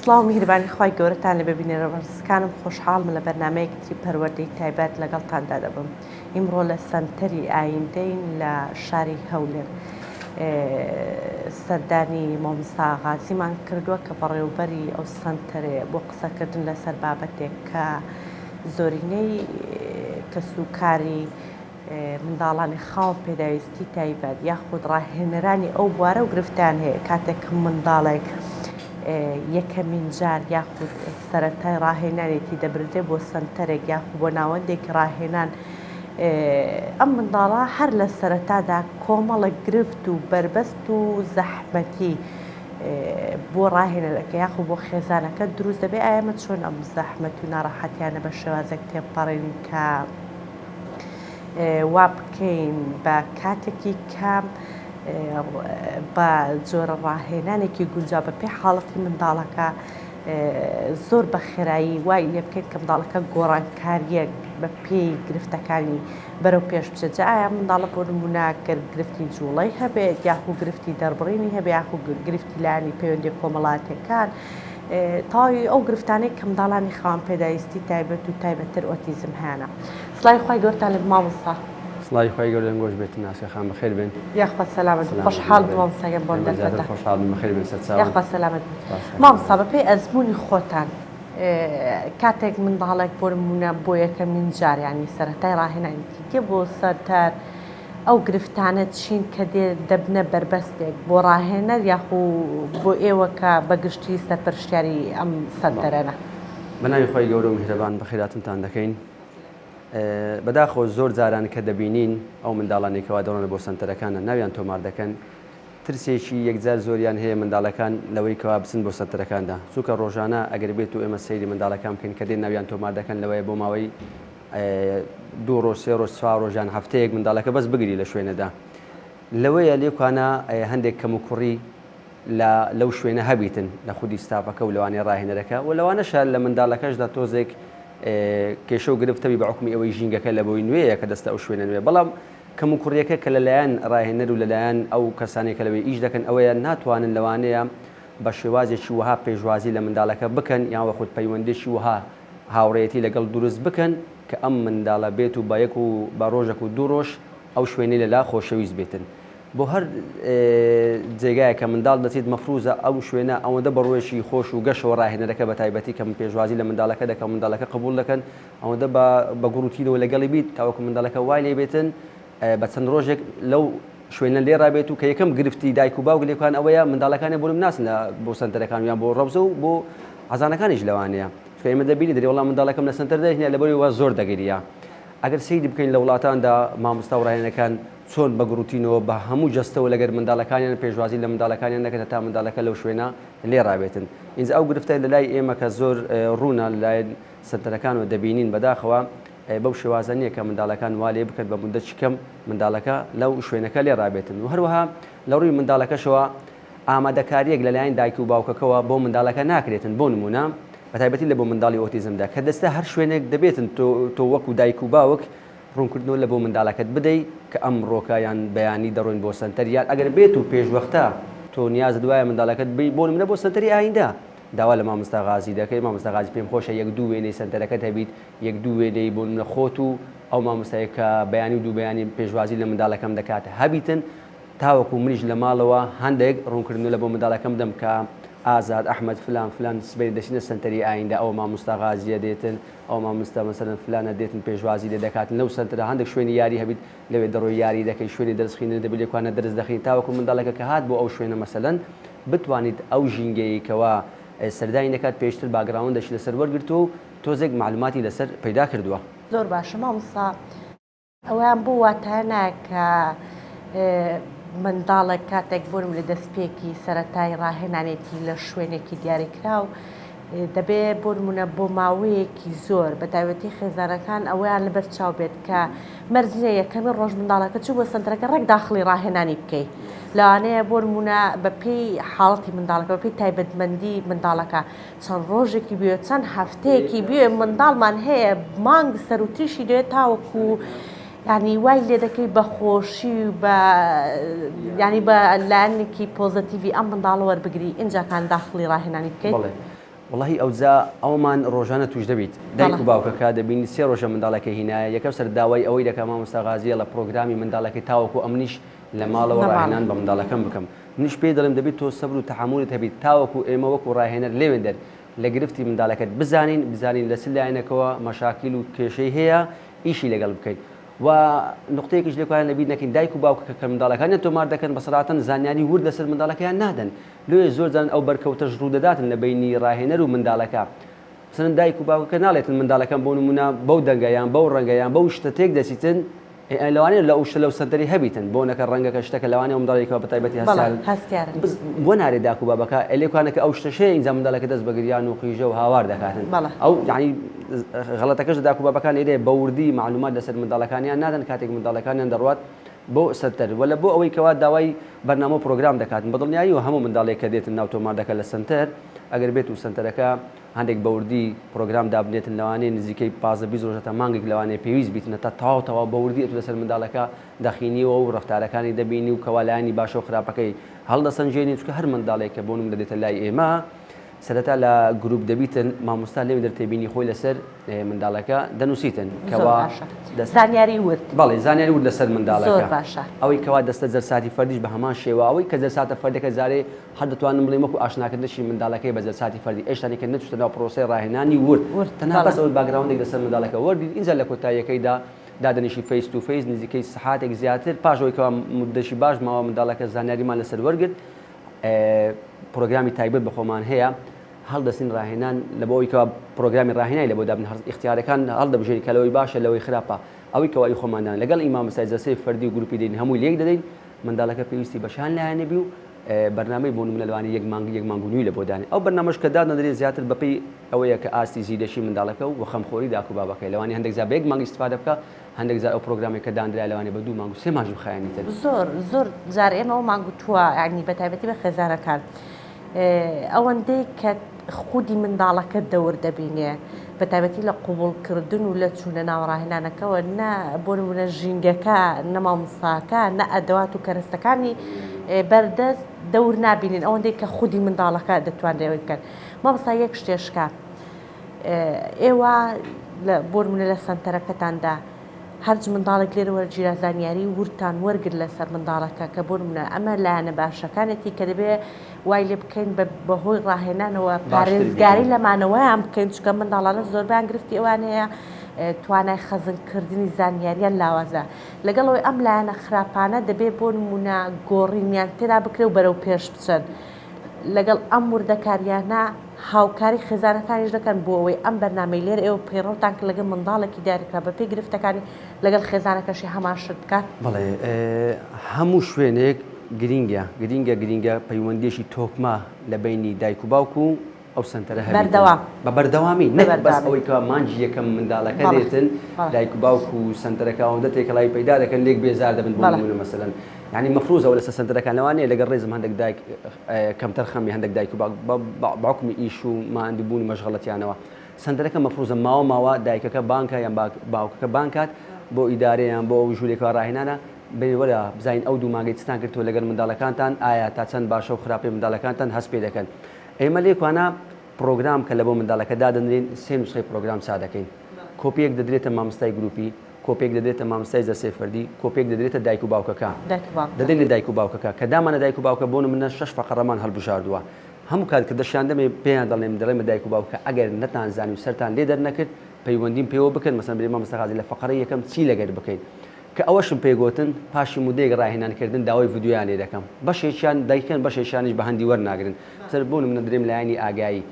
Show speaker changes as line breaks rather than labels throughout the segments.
سڵاو میهربانی خی گەورەتان لە ببینێرە بەرزەکانم خۆشحاڵم لە بەرنمەیەکتری پەروەردەی تایبەت لەگەڵتاندا دەبم. ئیمڕۆ لە سنتەری ئایندەین لە شاری هەولێر سەردانی مامۆستا غازیمان کردووە کە بەڕێوەبەری ئەو سنتەرێ بۆ قسەکردن لەسەر بابەتێک کە زۆرینەی کەسوکاری منداڵانی خاوە پێداویستی تایبەت یاخود ڕاهێنەرانی ئەو بوارە و گرفتیان هەیە کاتێک منداڵێک یەکەمین جار یاخود سەرەتای ڕاهێنانێتی دەبردێ بۆ سنتەرێک یاخود بۆ ناوەندێکی ڕاهێنان ئەم منداڵە هەر لە سەرەتادا کۆمەڵە گرفت و بربەست و زەحمەتی بۆ ڕاهێنەرەکە یاخود بۆ خێزانەکە دروست دەبێت ئایامە چۆن ئەم زەحمەت و ناڕەحەتیانە بە شێوازێک تێپەڕین کە وا بکەین بە کاتێکی کام بە جۆرە ڕاهێنانێکی گونجاو بە پێی حاڵەتی منداڵەکە زۆر بە خێرایی وای لێ بکەین کە منداڵەکە گۆڕانکاریەک بە پێی گرفتەکانی بەرەو پێش بچێت. جا ئایا منداڵە بۆ نمونە گرفتی جوڵەی هەبێت یاخود گرفتی دەربڕینی هەبێت یاخود گرفتی لایەنی پەیوەندی کۆمەڵاتیەکان تاوی ئەو گرفتانەی کە منداڵانی خاوەن پێداویستی تایبەت و تایبەتتر ئۆتیزم هەیە. سڵای خی گەورەتان لە مامۆستا.
سڵای خی گەورە لەنگۆش بێت ناسیخان بەخێر بێن.
یاخوا سەلامەت خۆشحاڵ مامۆستاگەم بۆ دەرفەتە.
خۆشحاڵ بەخێر بێن سەرچاوە.
یاخوا سەلامەت. مامۆستا بەپێی ئەزموونی خۆتان کاتێک منداڵێک بۆ نمونە بۆ یەکەمین جار ینی سەرەتای ڕاهێنانیتی دێ بۆ سەرتەر ئەو گرفتانە چین کە دەبنە بربەستێک بۆ ڕاهێنەر یاخود بۆ ئێوە کە بەگشتی سەرپەرشتیاری ئەم سەنتەرەنە.
بەناوی خۆی گەورە و میهرەبان بەخێراتتان دەکەین. بەداخۆ زۆر جاران کە دەبینین ئەو منداڵانێکەوە دەڕۆنە بۆ سەنتەرەکانە ناویان تۆمار دەکەن ترسێکی یەکجار زۆریان هەیە منداڵەکان لەوەی کەوا بچن بۆ سەنتەرەکاندا چونکە ڕۆژانە ئەگەر بێت و ئێمە سەیری منداڵەکان بکەین کە دێن ناویان تۆمار دەکەن لەوەیە بۆ ماوەی 2 ڕۆژ 3 ڕۆژ 4 ڕۆژان هەفتەیەک منداڵەکە بەس بگری لە شوێنەدا لەوەیە لێکوانە هەندێک کەم و کوڕی لەو شوێنە هەبیتن لە خودی ستافەکە و لەوانەیە ڕاهێنەرەکە و لەوانەشە لە منداڵەکەشدا تۆزێک کێشە و گرفتەوی بە حکمی ئەوەی ژینگەکە لە بۆی نوێیە کە دەستە ئەو شوێنە نوێ بەڵام کەم و کوڕیەکە کە لەلایەن ڕاهێنەر و لەلایەن ئەو کەسانی کە لەوەی ئیش دەکەن ئەوەیە ناتوانن لەوانەیە بە شێوازێکی وها پێشوازی لە منداڵەکە بکەن یان وەخود پەیوەندێکی وها هاوڕێتی لەگەڵ دروست بکەن کە ئەم منداڵە بێت و بە یەک و بە ڕۆژێک و 2 ڕۆژ ئەو شوێنەی لەلا خۆشەویست بێتن بۆ هەر جێگایە کە منداڵ دەچێت مەفروزە ئەو شوێنە ئەوەندە بە ڕۆیشی خۆش و گەشەوە ڕاهێنەرەکە بە تایبەتی کەم پێشوازی لە منداڵەکە دەکەم منداڵەکە قبول دەکەن ئەوەندە بە گوروتینەوە لەگەڵی بیت تاوەکو منداڵەکە وای لێ بێتن بە چەند ڕۆژێک لەو شوێنە لێ ڕابێت و کە یەکەم گرفتی دایک و باوک لێکوان ئەوەیە منداڵەکانی بۆ ناسن لە بۆ سەنتەرەکان یان بۆ ڕەوزە و بۆ حەزانەکانیش لەوانەیە ئێمە دەبینی دەری وەڵام منداڵەکەم لە سەنتەر دەهێنێ لەبەرەوەی زۆر دەگەریە ئەگەر سەیری بکەین لە وڵاتاندا مامۆستا و ڕاهێنەکان چۆن بە گروتینەوە بە هەموو جەستەوە لەگەر منداڵەکانیان پێشوازی لە منداڵەکانیان دەکەن تا منداڵەکە لەو شوێنە لێ ڕابێتن ئینجا ئەو گرفتە لە لای ئێمە کە زۆر ڕوونە لای سەنتەرەکانەوە دەبینین بەداخەوە بەو شێوازە نییە کە منداڵەکان وا لێ بکرد بە مودەتی کەم منداڵەکە لەو شوێنەکە لێ ڕابێتن و هەروەها لە ڕووی منداڵەکەشەوە ئامادەکاریەک لەلایەن دایک و باوکەکەەوە بۆ منداڵەکە ناکرێتن بۆ نمونە بەتایبەتی لە بۆ منداڵی ئۆتیزمدا کە دەستە هەر شوێنێک دەبێتن تۆ وەکو دایک و باوک ڕوونکردنەوە لە بۆ منداڵەکەت بدەیت کە ئەم ڕۆکایان بەیانی دەڕۆین بۆ سەنتەریان ئەگەر بێت و پێشوەختە تۆ نیازت وایە منداڵەکەت بۆ نمونە بۆ سەنتەری ئایندا داوا لە مامۆستا غازی دەکەی مامۆستا غازی پێم خۆشە 1-2 وێنەی سەنتەرەکەت هەبیت 1-2 وێنەی بۆ نمونە خۆت و ئەو مامۆستایە کە بەیانی و دوو بەیانی پێشوازی لە منداڵەکەم دەکاتە هەبیتن تاوەکو منیش لە ماڵەوە هەندێک ڕوونکردنەوە لە بۆ منداڵەکەم دەم کە ئازاد ئەحمەد فلان سبەی دەچینە سەنتەری ئایندا ئەو مامۆستا غازیە دێتن ئەو مامۆستا مەسەلەن فلانە دێتن پێشوازی لێ دەکاتن لەو سەنتەرە هەندێک شوێنی یاری هەبیت لەوێ دەڕۆی یاری دەکەی شوێنی دەرسخینە دەبێت لێکوانە دەرس دەخین تاوەکو منداڵەکە کە هات بۆ ئەو شوێنە مەسەلەن بتوانیت ئەو ژینگەیەکەوە سەردانی دەکات پێشتر باگراوندەشی لەسەر وەرگرت و تۆزێک معلوماتی لەسەر پەیدا کردووە.
زۆر باشە مامۆستا ئەویان بۆ واتایە ناکە منداڵێک کاتێک بۆرم لە دەستپێکی سەرەتای ڕاهێنانێتی لە شوێنێکی دیاریکراو دەبێت بۆ نمونە بۆ ماوەیەکی زۆر بە تایبەتی خێزانەکان ئەویان لەبەر چاو بێت کە مەرجە یەکەمی ڕۆژ منداڵەکە چوو بۆ سەنتەرەکە ڕێک داخلی ڕاهێنانی بکەیت لەوانەیە بۆ نمونە بە پێی حاڵەتی منداڵەکە بە پێی تایبەتمەندی منداڵەکە چەند ڕۆژێکی بوێ چەند هەفتەیەکی بوێ منداڵمان هەیە مانگ سەروتریشی دێت تاوەکو ینی وای لێ دەکەی بە خۆشی و ینی بە لایەنێکی پۆزتیڤی ئەم منداڵە وەربگری ئینجاکان داخلی ڕاهێنانی بکەیت.
والله ئەوجا ئەومان ڕۆژانە توش دەبیت دایک و باوکەکە دەبینی سێ ڕۆژە منداڵەکە هینایە یەکەم سەر داوای ئەوەی دەکە مامۆستا غازیە لە پرۆگرامی منداڵەکەی تاوەکو ئەمنیش لە ماڵەوە ڕاهێنان بە منداڵەکەم بکەم منیش پێی دەڵێم دەبێت تۆ سەبر و تەحملت هەبیت تاوەکو ئێمە وەکو ڕاهێنەر لێوێن دەر لە گرفتی منداڵەکەت بزانین لە سلایەنەکەوە مەشاکیل و کێشەی هەیە ئیشی لەگەڵ بکەیت و نقطەیەکیش لێکوان نەبیت نەکەین دایک و باوکەکە کە منداڵەکانیان تۆمار دەکەن بەسەڵاتەن زانیاری ورد لەسەر منداڵەکەیان نادەن لێ زۆر جان ئەو بەرکەوتەش ڕوو دەداتن لە بینی ڕاهێنەر و منداڵەکە مثلا دایک و باوکەکە ناڵێتن منداڵەکەم بۆ نمونە بەو دەنگەیان بەو ڕەنگەیان بەو شتە تێک دەچیتن لەوانەیە لە شتە لەو سەنتەری هەبیتن بۆ نەکە ڕەنگەکە شتەکە لەوانەیە منداڵێکەوە بەتایبەتی
هەستیارن
بۆ نارێ داک و بابەکە ئەلێکوانەکە ئەو شتەشەیە ئینجا منداڵەکە دەست بە گریان و قیژە و هاوار دەکاتن ئەو یعنی غەڵەتەکەش داک و بابەکان لێرێ بە وردی معلومات لەسەر منداڵەکانیان نادەن کاتێک منداڵەکانیان دەڕوات بۆ سەنتەر ولا بۆ ئەوەی کەوا داوای بەرنامە و پرۆگرام دەکاتن بەدڵنیایی و هەموو منداڵێک کە دێتن ناو تۆماردەکە لە سنتەر ئەگەر بێت و سنتەرەکە هەندێک بەوردی پرۆگرام دابنێتن لەوانەیە نزیکەی 15 ڕۆژە مانگێک لەوانەیە پێویست بیتنە تا تەواو بەوردی ئەتو لەسەر منداڵەکە دەخینیەوە و ڕەفتارەکانی دەبینی و کەوالایانی باشە و خراپەکەی هەڵدەسەنجێنی چکە هەر منداڵێکە بۆ نمونە دێتە لای ئێمە سەرەتا لە گروپ دەبیتن مامۆستا لێ دەرتێبینی خۆی لەسەر منداڵەکە دەنووسیتن کەوا
زانیاری ورد
بەڵێ زانیاری ورد لەسەر منداڵەکە
باشە
ئەوەی کەوا دەستە جەرساتی فەردیش بە هەمان شێوە ئەوەی کە جەرساتە فەردەکە زارێ هەر دەتوانم بڵێم وەکو ئاشناکردنشی منداڵەکەی بە جەرساتی فەردی ئێشتانێکە نەچوتە ناو پرۆسەی ڕاهێنانی ورد تەنها بەس ئەوەی باگراوندێک لەسەر منداڵەکە وەردی ئینجا لە کۆتاییەکەیدا دادنیشی فیس تو فیس نزیکەی سەعاتێک زیاتر پاشەوەی کەوا مدەشی باش ماوە منداڵەکە زانیاریمان لەسەر وەرگرت پرۆگرامی تایبەت بە خۆمان هەیە هەڵدەستین ڕاهێنان لە بۆەوەی کەوا پرۆگرامی ڕاهێنایی لە بۆ دابن اختیارەکان هەڵدەبژێنی کە لەوەی باشە لەوەی خراپە ئەوەی کەوای خۆماندان لەگەڵ ئیمامەسای جەلسەی فەردی و گروپی دێن هەمووی لێک دەدەین منداڵەکە پێویستی بەشان لایەنە بی و بەرنامەی بۆ نمونە لەوانەیە یەک مانگ و نیوی لە بۆ دانێ ئەو بەرنامەش کە دادنەدرێت زیاتر بەپێی ئەوەیە کە ئاستی زیدەشی منداڵەکە و خەمخۆری داک و بابەکەی لەوانەیە هەندێک جا بە یەک مانگ ئیستیفادە بکە هەندێک جار ئەو پرۆگرامێک کە دانرا لەوانەیە بە 2 مانگ و 3 مانگ بخایەنیتر
زۆر جار ئێمە مانگ و تووە یعنی بەتایبەتی بە خێزانەکان ئەوەندەی کە خودی منداڵەکە دەور دەبینێ بە تایبەتی لە قوبوڵکردن و لە چوونە ناوڕاهێنانەکەەوە نە بۆ نمونە ژینگەکە نەمامۆستاکە نە ئەدەوات و کەرەستەکانی بەردەست دەور نابینین ئەوەندەی کە خودی منداڵەکە دەتوانێت بکەن مامۆستا یەک شتێشکە ئێوە بۆ نمونە لە سەنتەرەکەتاندا هەرج منداڵێک لێرە وەرگیرە زانیاری ورتان وەرگر لەسەر منداڵەکە کە بۆ نمونە ئەمە لایەنە باشەکانێتی کە دەبێ وای لێ بکەین بەهۆی ڕاهێنانەوە پارێزگاری لەمانەوەیان بکەین چکە منداڵانە زۆربیان گرفتی ئەوانەیە توانای خەزنکردنی زانیاریان لاوازە لەگەڵەوەی ئەم لایەنە خراپانە دەبێت بۆ نمونە گۆڕینیان تێدا بکرێ و بەرەو پێش بچن لەگەڵ ئەم وردەکاریانە هاوکاری خێزانەکانیش دەکەن بۆ ئەوەی ئەم بەرنامەی لێرە ئێوە پەیڕەوتان کە لەگەڵ منداڵێکی دیاریکرا بە پێی گرفتەکانی لەگەڵ خێزانەکەشی هەمان شت بکات
بەڵێ هەموو شوێنێک گرینگە پەیوەندیشی تۆکما لە بینی دایک و باوکو و ئەو سنتەرە
بەردەوام
بە بەردەوامی نەک بەس ئەوەی کە مانجی یەکەم منداڵەکە دێتن دایک و باوکو و سنتەرەکە ئەوەندە تێکەڵای پەیدا دەکەن لێک بێزار دەبن بۆ نمونە مەسەلەن یعنی مەفروض ئەو لەسەر سنتەرەکان لەوانەیە لەگەڵ ڕێزم هەندێک دایک کەمتەر خەمی هەندێک دایک و باوکمی ئیش و ماندووبوونی مەشغەڵەتیانەوە سنتەرەکە مەفروضە ماوە دایکەکە بانکە یان باوکەکە بانکات بۆ ئیدارەیان بۆ ئەو ژوورێکەوە ڕاهێنانە بێوەرە بزین ئەو دوو مانگەی چتان کردووە لەگەڵ منداڵەکانتان ئایا تا چەند باشە و خراپی منداڵەکانتان هەست پێ دەکەن ئێمە لێکوانە پرۆگرام کە لە بۆ منداڵەکە دادەنرێن سێ نوسخەی پرۆگرام سادەکەین کۆپیەک دەدرێتە مامۆستای گروپی کۆپێک دەدرێتە مامۆستای جەلسەی فەردی کۆپێک دەدرێتە دایک و باوکەکە دەدەین لە دایک و باوکەکە کە دامانە دایک و باوکە بۆ نمونە 6 فەقەڕەمان هەڵبژاردووە هەموو کات کە دەشیان دەمێ پێیان دەڵێمە دایک و باوکە ئەگەر نەتانزانی و سەرتان لێ دەرنەکرد پەیوەندیم پێوە بکەن مەسەن بێ مامۆستا غازی لە فەقەرە یەکەم چی لەگەر بکەین کە ئەوەشم پێگوتن پاشی مودەیەک ڕاهێنانکردن داوای ڤیدیۆیان لێ دەکەم بەشێکیان دایکەن بەشێکیانیش بە هەندی وەرناگرن سەر بۆ نمونە درێم لایەنی ئاگایی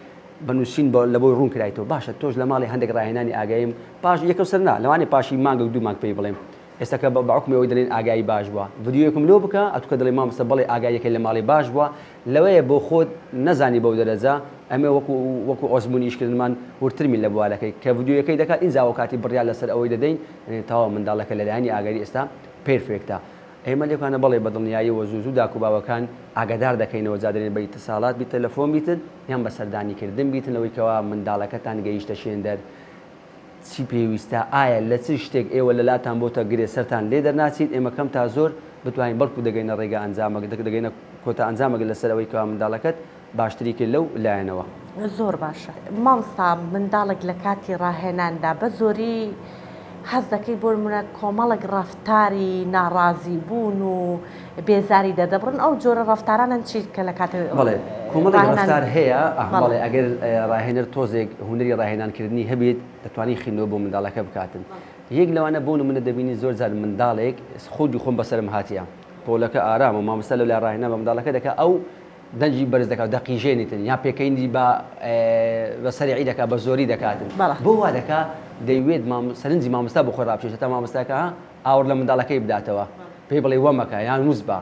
بنووسین لە بۆی ڕوون کرایەوە باشە تۆش لە ماڵی هەندێک ڕاهێنانی ئاگاییم پاش یەکەم سەرنا لەوانێ پاشی مانگە و 2 مانگ پێی بڵێم ئێستا کە بەعکمەوەی دەڵێن ئاگایی باش بووە ڤیدیۆیەکم لۆ بکە ئەتوکە دەڵێ مامۆستا بەڵێ ئاگایەکەی لە ماڵی باش بووە لەوەیە بۆ خۆت نەزانی بەو دەرەجە ئەمێ وەکو ئۆزمونی ئیشکردنمان ورترمی لە بوالەکەی کە ڤیدیۆیەکەی دەکات ئینجاوە کاتی بڕیان لەسەر ئەوەی دەدەین تاوا منداڵەکە لەلایەنی ئاگاری ئێستا پێرفێکتە ئێمە لێکوانە بەڵێ بە دڵنیاییەوە زوو داک و باوەکان ئاگادار دەکەینەوە جادرێن بە ئیتساڵات بی تەلەفۆن بیتن یان بە سەردانیکردن بیتن لەوەی کەوا منداڵەکەتان گەیشتە شوێندەر چی پێویستە ئایا لە چ شتێک ئێوە لەلاتان بۆتە گرێ سەرتان لێ دەرناچیت ئێمە کەم تا زۆر بتوانین بەڵکو دەگەینە ڕێگە ئەنجامەکە دەگەینە کۆتا ئەنجامەکە لەسەر ئەوەی کەوا منداڵەکەت باشتری کرد لەو لایەنەوە
زۆر باشە مامستا منداڵێک لە کاتی ڕاهێناندا بە زۆری حەز دەکەی بۆ منە کۆمەڵک ڕەفتاری ناڕازی بوون و بێزاری دەدەبڕن ئەو جۆرە ڕەفتارانن چیت کە لە کاتێ
بەڵێ کۆمەڵێک ڕەفتار هەیە بەڵێ ئەگەر ڕاهێنەر تۆزێک هونەری ڕاهێنانکردنی هەبێت دەتوانی خینەوە بۆ منداڵەکە بکاتن یەک لەوانە بۆ منە دەبینی زۆر جار منداڵێک خۆی خۆم بەسەرم هاتیە پۆلەکە ئارام و مامۆستا لە ڕاهێنا بە منداڵەکە دەکات ئەو دەنجی بەرز دەکات دەقیژێنیتن یا پێکەینی بە سەریعی دەکات بە زۆری دەکاتن بۆ وا دەکات دەیوێت سەرنجی مامۆستا بۆ خۆی ڕابچێت تا مامۆستاکە ئاور لە منداڵەکەی بداتەوە پێی بڵێ وەمەکە یان وزبە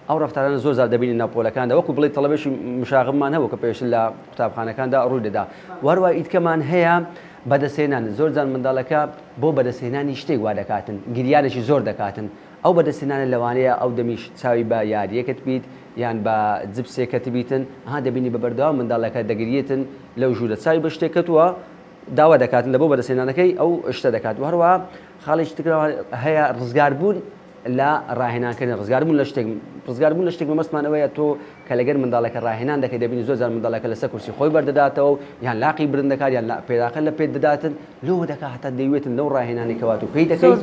ئەو ڕەفتارانە زۆر زار دەبینی ناو پۆلەکاندا وەکو بڵێ تەڵەبێشی مشاغبمان هەبوو کە پێشتر لە قوتابخانەکاندا ڕووی دەدا وەروە ئیتکەمان هەیە بەدەستهێنان زۆر جار منداڵەکە بۆ بەدەستهێنانی شتێک وا دەکاتن گریانێکی زۆر دەکاتن ئەو بەدەستهێنانە لەوانەیە ئەو دەمیش چاوی بە یاریەکەت بیت یان بە جبسێکەت بیتن دەبینی بە بەردەوام منداڵەکە دەگریێتن لەو ژوورە چاوی بە شتێکەوە داوا دەکاتن لە بۆ بەدەستهێنانەکەی ئەو شتە دەکات هەروە خاڵێکی تر هەیە ڕزگاربوون لە ڕاهێنانکردن ڕزگاربوون لە شتێک مەمەستمان ئەوەیە تۆ کە لەگەر منداڵەکە ڕاهێنان دەکەی دەبینی زۆر جار منداڵەکە لەسەر کورسی خۆی بەردەداتەوە یان لاقی برن دەکات یان پێداخە لە پێت دەداتن لەوە دەکات هەتا دەیوێتن لەو ڕاهێنانی کەوات و پێی دەکەیت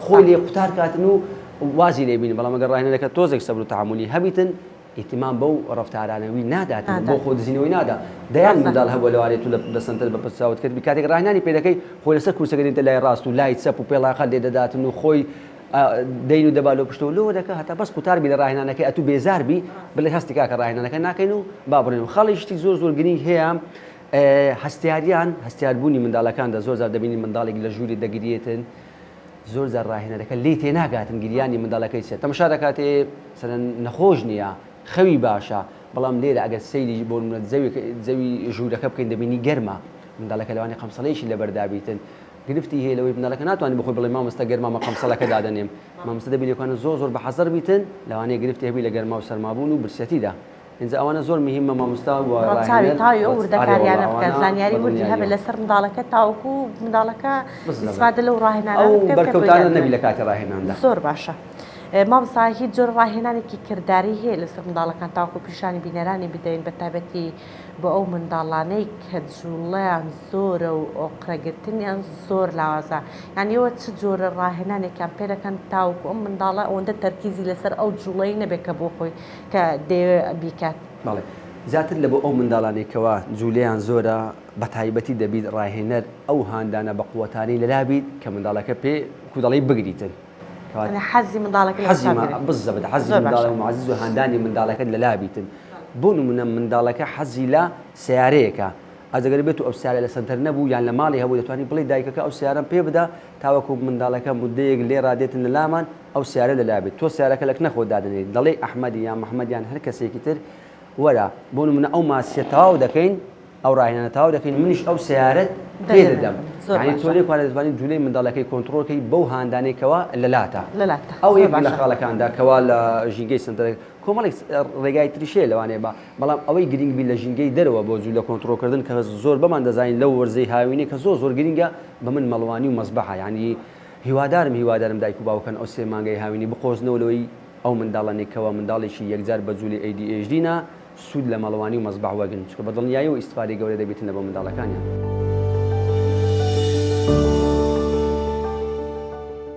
خۆی لێ قوتار کاتن و وازی لێبینی بەڵام ئەگەر ڕاهێنانەکە تۆزێک سەبر و تەحمولی هەبیتن ئیتیمان بەو ڕەفتارانەوەی ناداتن بۆ خۆ دزینەوەی نادا دەیان منداڵ هەبوو لەوانێت و لە سنتەر بە پرساوت کرد کاتێک ڕاهێنانی پێ دەکەی خۆی لەسەر کورسەکە دێتە لای ڕاست و لای چەپ و پێڵاقە لێ دەداتن و خۆی دەین و دەبالۆ پشتەوە لەوە دەکات هەتا بەس قوتاربی لە ڕاهێنانەکەی ئەتوو بێزاربی بڵێ هەستی کاکە ڕاهێنانەکە ناکەین و بابڕێن و خاڵی شتی زۆر گرنگ هەیە هەستیاربوونی منداڵەکاندا زۆر زار دەبینی منداڵێک لە ژووری دەگریێتن زۆر زار ڕاهێنەرەکە لێ تێناگاتن گریانی منداڵەکەی سێت تەماشا دەکاتێ نەخۆش نییە خەوی باشە بەڵام لێرە ئەگەر سەیری بۆ زەوی ژوورەکە بکەین دەبینی گەرمە منداڵەکە لەوانی قەمسەڵەیەکی لەبەردابیتن گرفتی هەیە لەوەی منداڵەکە ناتوانانی بخۆی بڵێ مامۆستا گەرمامە قەمسەڵەکە دادەنێم مامۆستا دەبینێکوانە زۆر بە حەزەر بیتن لەوانەیە گرفتی هەبی لە گەرما و سەرمابوون و برسەتیدا اینجا ئەوانە زۆر مهمە مامۆستا و
تاوی ئەو وردەکاریانە بکە زانیاری وردی هەبێت لەسەر منداڵەکە تاوەکو منداڵەکە ئیسفادە لەو ڕاهێنانە
بەرکەوتانە نەبی لە کاتی ڕاهێناندا
زۆر باشە مامۆستا هیچ جۆر ڕاهێنانێکی کردداری هەیە لەسەر منداڵەکان تاوەکو پیشانی بینەرانی بدەین بە تایبەتی بۆ ئەو منداڵانەی کە جوڵەیان زۆرە و ئۆقرەگرتنیان زۆر لاوازە یانیەوە چ جۆرە ڕاهێنانێکیان پێ دەکەن تاوەکو ئەم منداڵە ئەوەندە تەرکیزی لەسەر ئەو جوڵەی نەبێت کە بۆ خۆی کە دەوێ بیکات
بەڵێ زیاتر لە بۆ ئەو منداڵانێکەوە جوولەیان زۆرە بە تایبەتی دەبیت ڕاهێنەر ئەو هاندانە بە قووەتانی لەلابیت کە منداڵەکە پێ کودەڵی بگریتن
حەزی منداڵەکە
بزەبت حەزی منداڵە و معزیز و هاندانی منداڵەکەت لەلابیتن بۆ نمونە منداڵەکە حەزی لە سیارەیەکە ئەگەر بێت و ئەو سیارە لە سنتەر نەبوو یان لە ماڵی هەبوو دەتوانانی بڵێ دایکەکە ئەو سیارەم پێ بدە تاوەکو منداڵەکە مودەیەک لێ ڕادێتن لە لامان ئەو سیارە لەلابێت تۆ سیارەکە لەک نەخۆ دادنێت دەڵێ ئەحمەدی یان محەممەدیان هەر کەسێکی تر وەرە بۆ نمونە ئەو ماسیە تەواو دەکەین ئەو ڕاهێنانە تەواو دەکەین منیش ئەو سیارەت پێ دەدەم یعنی تۆ لێ دەتوانین جوولەی منداڵەکەی کۆنتڕۆڵکەی بەو هاندانێکەوە لەلاتە ئەو یەک لە خاڵەکاندا کەوا لە ژینگەی سنتەرێک کۆمەڵێک ڕێگای تریشەیە لەوانەیە بە بەڵام ئەوەی گرنگبی لە ژینگەی دەرەوە بۆ جوولە کۆنتڕۆڵکردن کە زۆر بەمان دەزانین لەو وەرزەی هاوینی کە زۆر گرنگە بە من مەڵوانی و مەزبەحە یعنی هیوادارم دایک و باوکەن ئەو سێ مانگەی هاوینی بخۆزنەوە لەوەی ئەو منداڵانێکەوە منداڵێکی یەکجار بە جوولی ADHD سوود لە مەڵوانی و مەزبەح وەگن چکە بە دڵنیایی و ئیسفادەی گەورە دەبێتن لە بۆ منداڵەکانیان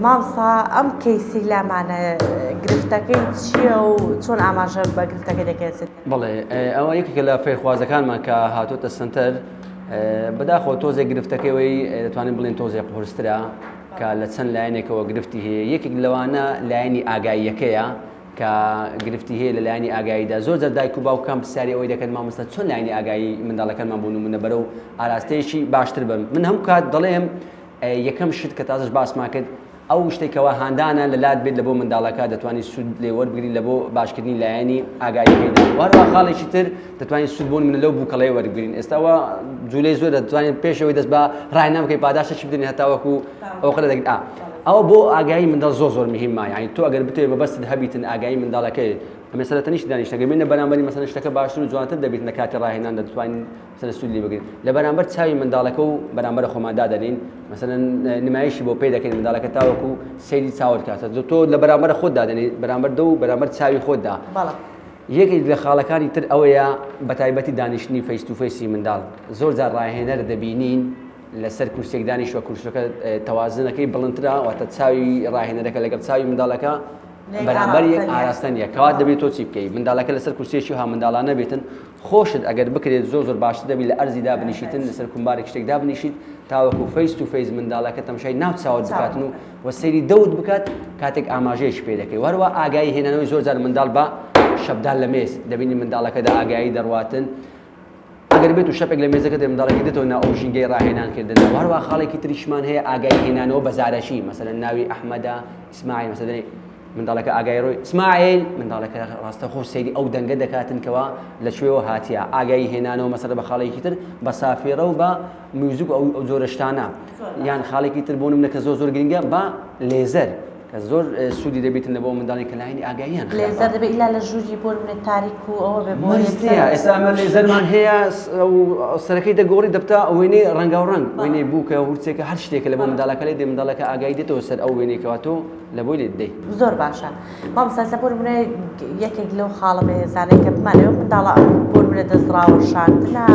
مامۆستا ئەم کەیسی لامانە گرفتەکەی چییە و چۆن ئاماژە بە گرفتەکە دەکەێت
بڵێ ئەوە یەکێکە لە فێرخوازەکانمان کە هاتوۆتە سنتەر بەداخۆ تۆزێک گرفتەکەیەوەی دەتوانین بڵێن تۆزێک قورسترا کە لە چەند لایەنێکەوە گرفتی هەیە یەکێک لەوانە لایەنی ئاگاییەکەیە کە گرفتی هەیە لە لایەنی ئاگاییدا زۆر جار دایک و باوکان پرسیاری ئەوەی دەکەن مامۆستا چۆن لایەنی ئاگایی منداڵەکانمان بۆ نمونە بەرەو ئاراستەیەکی باشتر بم من هەموو کات دەڵێم یەکەم شت کە تازش باسمان کرد ئەو شتێکەوە هاندانە لە لات بێت لە بۆ منداڵەکە دەتوانانی سوود لێ وەربگری لە بۆ باشکردنی لایەنی ئاگاییەکەیدا وەروە خاڵێکی تر دەتوانین سوود بۆ منە لەو بووکەڵەیە وەربگرین ئێستاوە جوولەی زۆر دەتوانین پێشەوەی دەست بە ڕاهێنان بکەی پاداشتێکی بدەین هەتاوەکو ئەو قەدە دەگرێت ئەوە بۆ ئاگایی منداڵ زۆر مهمە یعنی تۆ ئەگەر بتوێ بەبەستت هەبیتن ئاگایی منداڵەکەی ئەمەسەرە تەنیشت دانیشتەکە بینە بەرامبەری مەسەلەن شتەکە باشتر و جوانتر دەبێت لە کاتی ڕاهێنان دەتوانین مەسەلەن سوود لێ بگرین لە بەرامبەر چاوی منداڵەکە و بەرامبەر خۆماندا دەدەین مەسەلەن نمایشی بۆ پێ دەکەین منداڵەکە تاوەکو سەیری چاوت کاتە تۆ لە بەرامبەر خۆت دادەنێت بەرامبەر دە و بەرامبەر چاوی خۆتدا یەکێک لە خاڵەکانی تر ئەوەیە بە تایبەتی دانیشتنی فەیس تو فەیسی منداڵ زۆر جار ڕاهێنەر دەبینین لەسەر کورسێک دانیشتووە کورسەکە تەوازنەکەی بڵندترە واتە چاوی ڕاهێنەرەکە لەگەڵ چاوی منداڵەکە بەرامبەر یەک ئاراستە نیە کەوات دەبێت تۆ چی بکەیت منداڵەکە لەسەر کورسێکی ها منداڵانە بێتن خۆشت ئەگەر بکرێت زۆر باشتر دەبێت لە ئەرزیدا بنیشیتن لەسەر کومبارێک شتێکدا بنیشیت تاوەکو فەیس تو فەیس منداڵەکە تەماشای ناو چاوت بکاتن و سەیری دەوت بکات کاتێک ئاماژەیەش پێ دەکەی وەروە ئاگایی هێنانەوەی زۆر جار منداڵ بە شەبدان لە مێز دەبینی منداڵەکەدا ئاگایی دەڕواتن ئەگەر بێت و شەپێک لە مێزەکە دێ منداڵێکی دێتەوە ناو ئەو ژینگەی ڕاهێنانکردن هەروە خاڵێکی تریشمان هەیە ئاگایی هێنانەوە بە زارەشی مەسەلەن ناوی ئەحمەدە ئیسماعیل مەسەلەن منداڵەکە ئاگای ڕۆی ئیسماعیل منداڵەکە ڕاستەخۆ سەیری ئەو دەنگە دەکاتن کەوا لەکوێوە هاتیە ئاگایی هێنانەوە مەسەلە بە خاڵێکی تر بە سافێرە و بە میوزیک ئەو جۆرە شتانە یان خاڵێکی تر بۆ نمونە کە زۆر گرنگە بە لێزەر کە زۆر سوودی دەبێتن لە بۆ منداڵی کە لاینی ئاگاییان
لێزەر دەبێت ئیلا لە ژووری بۆ منە تاریک و ئەوە بێ بۆ
ئێستا ئەمە لێزەرمان هەیە سەرەکەی دەگۆڕی دەبتا وێنەی ڕەنگا و ڕەنگ وێنەی بوو کە هورچێکە هەر شتێکە لە بۆ منداڵەکە لێ دێ منداڵەکە ئاگایی دێتەوە سەر ئەو وێنەیەکەوە تۆ لە بۆی لێ دەی
زۆر باشە مامۆستا بۆ منە یەکێک لەو خاڵە بەهێزانەی کە بمانەوە منداڵە بۆ منە دەستڕاوە شاندنا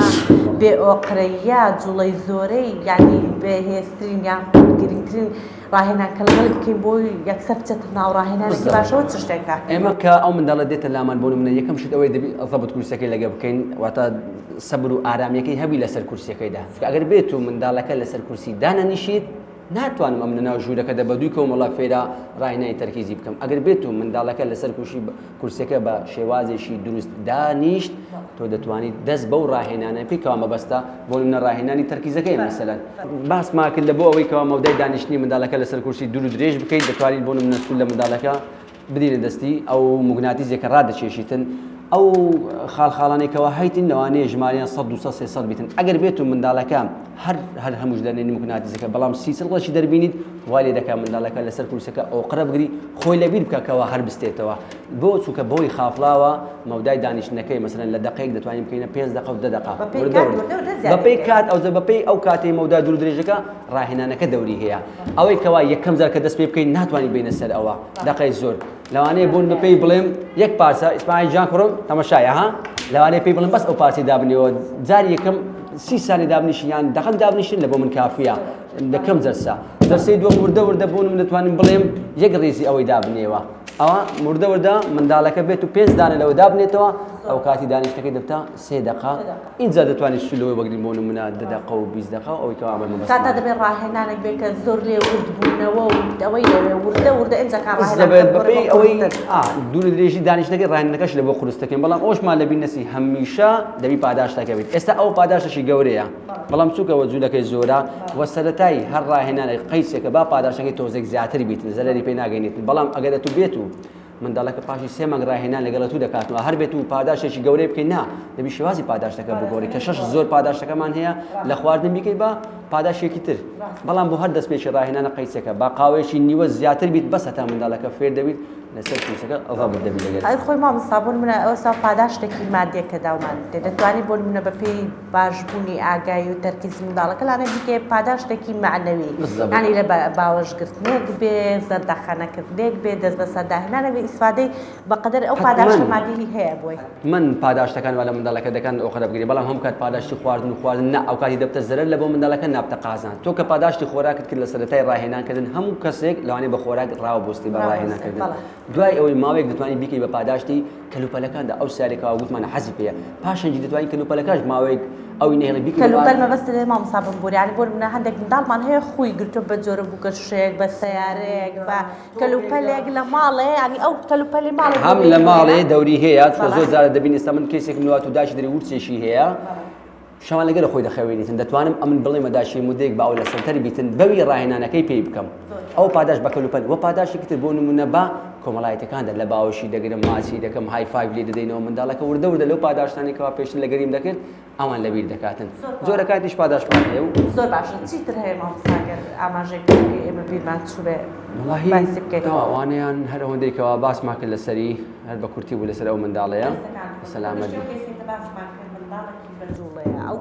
بێ ئۆقرەیە جوڵەی زۆرەی یعنی بەهێزترین یان گرنگترین ڕاهێنانکە لەگەڵ بکەین بۆی یەکسەر بچێتە ناو ڕاهێنانێکی باشەوە چ شتێکە
ئێمە کە ئەو منداڵە دێتە لامان بۆ منە یەکەم شت ئەوەی دەبێت ضەبط کورسەکەی لەگە بکەین واتە سەبر و ئارامەکەی هەبی لەسەر کورسەکەیدا ئەگەر بێت و منداڵەکە لەسەر کورسی دانەنیشیت ناتوانم ئەم ناو ژوورەکە دە بە دووی کۆمەڵە فێرا ڕاهێنانی تەرکیزی بکەم ئەگەر بێت و منداڵەکە لەسەر کورسەکە بە شێوازێکی دروست دانیشت تۆ دەتوانیت دەست بەو ڕاهێنانە پێکەوە مەبەستە بۆ منە ڕاهێنانی تەرکیزەکەی مەسەلەن باسمان کرد لە بۆ ئەوەی کەوا مەودای دانیشتنی منداڵەکە لەسەر کورسی دوور و درێژ بکەیت دەتوانیت بۆ منە سوود لە منداڵەکە بدینە دەستی ئەو موگناتیزێکە ڕادەچێشیتن ئەو خاڵخاڵانێکەوە هەیتین لەوانەیە ژمارەیان 100-200-300 بیتن ئەگەر بێت و منداڵەکە هەر هەمووش دەرنێنی موگناتیزەکە بەڵام 30 دەربینیت وای لێ دەکات منداڵەکە لەسەر کورسەکە ئۆقرە بگری خۆی لەبیر بکەکەوە هەر بستێتەوە بۆ چونکە بۆی خافڵاوە مەودای دانیشتنەکەی مەسەلەن لە دقەیەک دەتوانین بکەینە 5 دقە و 10 دقە بەپێی کات ئەو بەپێی ئەو کاتەی مەودای دوور درێژەکە ڕاهێنانەکە دەوری هەیە ئەوەی کەوا یەکەم جار کە دەست پێ بکەین ناتوانین بینە سەر ئەوە دقەی زۆر لەوانەیە بوون بەپێی بڵێم یەک پارچە ئیسماعیل جان کوڕم تەماشایە ها لەوانەیە پێی بڵێم بەس ئەو پارچەی دابنیەوە جاری یەکەم 30 سانی دابنیشن یان دەقەک دابنیشن لە بۆ من کافیە دەکەم جەرسە دەرسەی دووەم وردە بوون من دەتوانین بڵێم یەک ڕێزی ئەوەی دابنێەوە ئەوە وردە منداڵەکە بێت و 5 دانە لەوە دابنێتەوە ئەو کاتی دانیشتەکەی دەبتا 3 دقە اینجا دەتوانیت سولەوەی بەگرین بۆ نمونە 10 دقە و 20 دقە ئەوەی کەوا ئەمە مەبەست
کاتا دەبێت ڕاهێنانێک بێت کە زۆر لێ ورد بوونەوە و ئەوەی لەوێ وردە ئینجا کار
بەپێی ئەوەی دوور درێژی دانیشتەکەی ڕاهێنەکەش لە بۆ قورستەکەین بەڵام ئەوشمان لە بینەسی هەمیشە دەبی پاداشتەکە بێت ئێستا ئەو پاداشتەشی گەورەیە بەڵام چووکەوە جوولەکەی زۆرە وە سەرەتای هەر ڕاهێنانێک قەیسێکە با پاداشتەکەی تۆزێک زیاتر بیت زەرەری پێ ناگەینێت بەڵام ئەگەر تو بێت و منداڵەکە پاشی 3 مانگ ڕاهێنان لەگەڵ تو دەکاتەوە هەر بێت و پاداشتێکی گەورەی بکەین نا دەبی شێوازی پاداشتەکە بگۆڕی کە 6 زۆر پاداشتەکەمان هەیە لە خواردن بیکەی بە پاداشێکی تر بەڵام بۆ هەر دەستپێکی ڕاهێنانە قەیسەکە با قاوەیەکی نیوە زیاتر بیت بەس هەتا منداڵەکە فێر دەبیت لەسەر کورسەکە ڕەبط دەبی لەگەڵ
ئەی خۆی مامۆستا بۆ منە ئەوستا پاداشتێکی مادیەکە داومان دەتوانانی بۆ منە بەپێی باشبوونی ئاگایی و تەرکیز منداڵەکە لانە بیکێ پاداشتێکی معنەوی یعنی لە باوەشگرتنێک بێ زەردەخانەکردنێک بێ دەست بە سەرداهێنانە بێ ئیسفادەی بەقەدەر ئەو پاداشتە مادی هەیە بۆی
من پاداشتەکان وە لە منداڵەکە دەکەن ئۆقرە بگری بەڵام هەم کات پاداشتی خواردن نا ئەو کاتی دەبتە زەرەر لە بۆ منداڵەکە نابتە قازان تۆ کە پاداشتی خۆراکت کرد لە سەرەتای ڕاهێنانکردن هەموو کەسێک لەوانەیە بە خۆراک ڕاوەبوستی بە ڕاهێنانکردن دوای ئەوەی ماوەیەک دەتوانین بیکەی بە پاداشتی کەلوپەلەکاندا ئەو سارێکەوە گوتمانە حەزی پێیە پاشەنجی دەتوانین کەلوپەلەکەش ماوەیەک ئەوی نێڵی بیکەی
کەلوپەل مەبەستە لێ مامۆستا بمبوریانی بۆ منە هەندێک منداڵمان هەیە خۆی گرتووە بە جۆرە بووکەشێک بە سەیارەیەک بە کەلوپەلێک لە ماڵێ ینی ئەو کەلوپەلی ماڵێ
هەم لە ماڵێ دەوری هەیە زۆر جارە دەبین ئێستا من کێسێک نوات و داشی دەری ورچێکی هەیە شەوان لەگەڵ خۆی دەخەوێنیتن دەتوانم ئەمن بڵێ مەداشی مودێک باو لە سەرتەری بیتن بەوی ڕاهێنانەکەی پێی بکەم ئەو پاداش بە کەلوپەل وە پاداشێکی تر بۆ نمونە بە کۆمەڵایەتەکاندا لە باوەشی دەگرم ماچی دەکەم های فایڤ لێ دەدەینەوە منداڵەکە وردە لەو پاداشتانێکەوە پێشتر لە گەریم دەکرد ئەوان لەبیر دەکاتن زۆرە کاتیش پاداشمان هەیە و
زۆر باشە چیتر هەیە مامۆستاگەر ئاماژەی ئێمە بیرمان چوبێ
ئەوانیان هەر ئەوەندەیکەوە باسمان کرد لەسەری هەر بە کورتی بوو لەسەر ئەو منداڵەیە سەلامەت
ئەو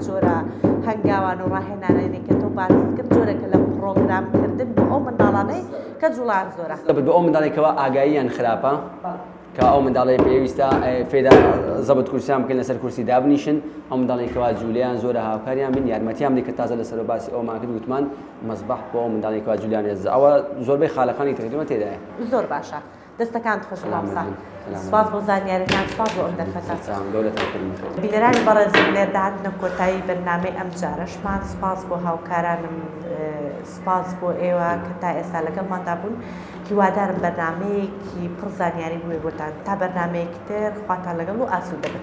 جۆرە هەنگاوان و ڕاهێنانێکە تۆ باس کرد جۆرەکە لە پرۆگرامکردن بۆ ئەو منداڵانەی کە جوڵان زۆرە
بۆ ئەو منداڵێکەوە ئاگاییان خراپە کە ئەو منداڵی پێویستە فێدا زەبت کورسیان بکەن لەسەر کورسی دابنیشن ئەو منداڵی کەوا جولیان زۆرە هاوکاریان بن یارمەتیان بدەین کە تازە لەسەر باسی ئەومان کرد وتمان مەزبەح بۆ ئەو منداڵی کەوا جولیان هێزە ئەوە زۆربەی خاڵەکانی تقریبا تێدایە.
زۆر باشە دەستەکان خۆش مامۆستا سپاس بۆ زانیاریتان سپاس بۆ ئەم دەرفەتان بیلەرانی بەڕێز لێداهاتنە کۆتایی بەرنامەی ئەم جارەشمان سپاس بۆ هاوکارانم سپاس بۆ ئێوە کە تا ئێستا لەگەڵماندا بوون هیوادارم بەرنامەیەکی پڕ زانیاری بووێ بۆتان تا بەرنامەیەکی تر خواتان لەگەڵ و ئاسوودە بن.